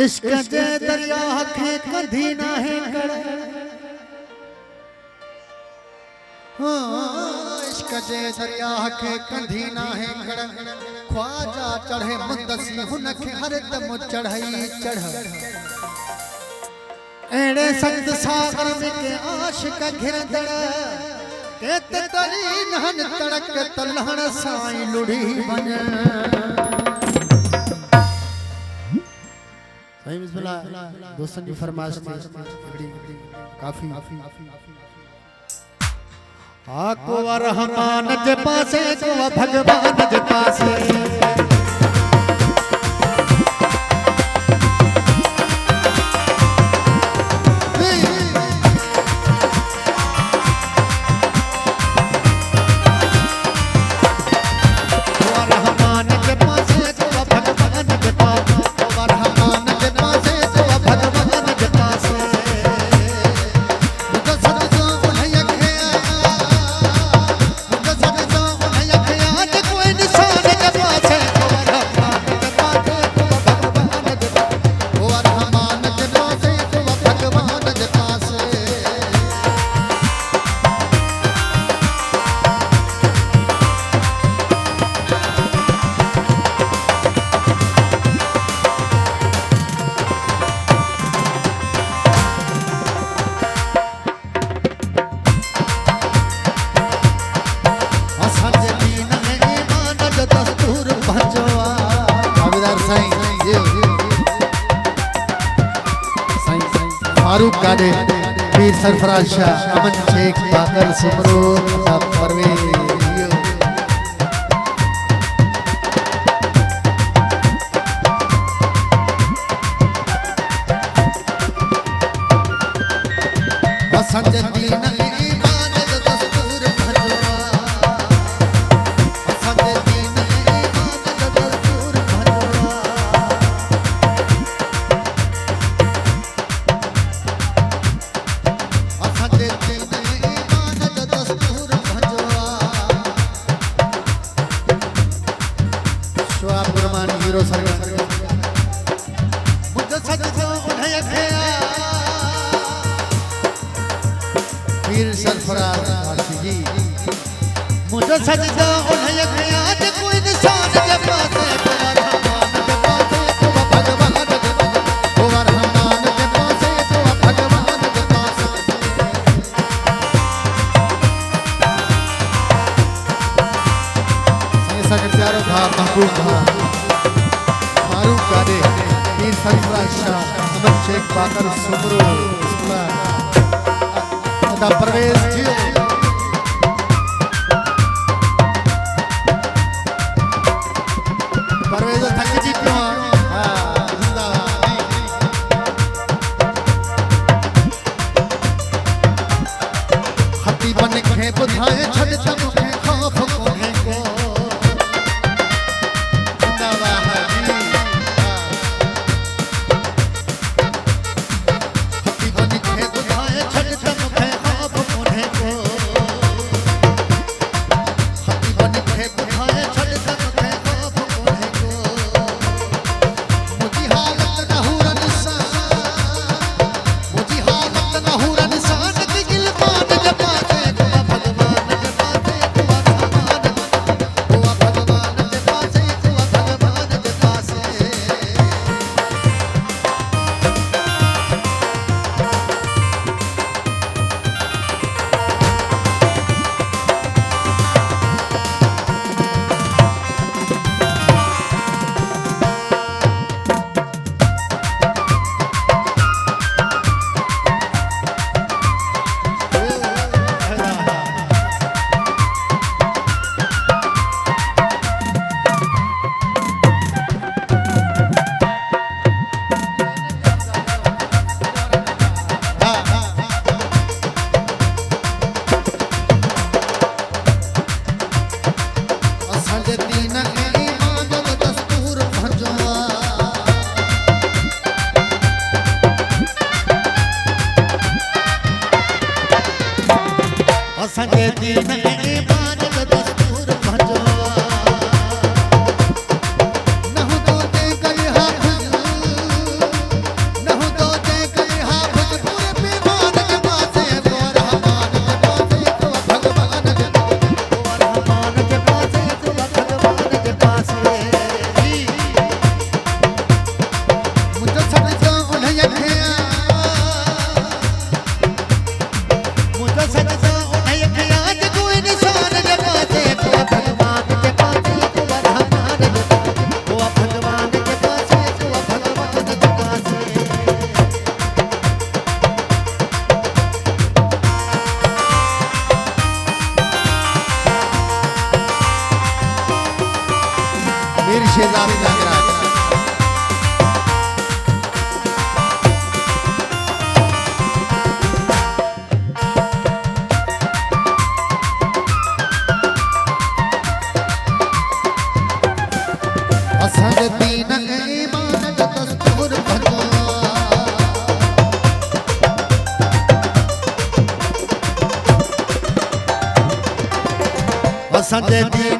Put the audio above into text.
इश्क जे दरिया खे कधी ना है कड़ इश्क जे दरिया खे कधी ना है कड़ ख्वाजा चढ़े मुदसी हुन खे हर दम चढ़ाई चढ़ एड़े संत सागर में के आशिक घिरदड़ के तरी नहन तड़क तलहन साई लुढ़ी बन सही बिस्मिल्लाह दोस्तन जी फरमाइश थी काफी आको रहमान जे पासे को भगवान जे पासे फारूक कादे पीर सरफराज शाह अमन शेख बाकर सुमरो परवेज पीर सरफराज जी मुझे सजदा उन्हें आज कोई निशान जब पासे भगवान के पासे ऐसा के प्यारो था महबूब था फारूक कादे पीर सरफराज शाह अमन शेख बाकर सुमरो परवेज जी परवेज थक जी पियो हती बन खे बुधाए छड़ तम खे खौफ कोने को जिंदाबाद जी हती बन खे बुधाए छड़ तम खे संगे दीन ईमान दस्तूर भजो न हो तो दे कल हाथ शेजारी नागराज। असांज दीन ईमान जो दस्तूर भलो असांजे दीन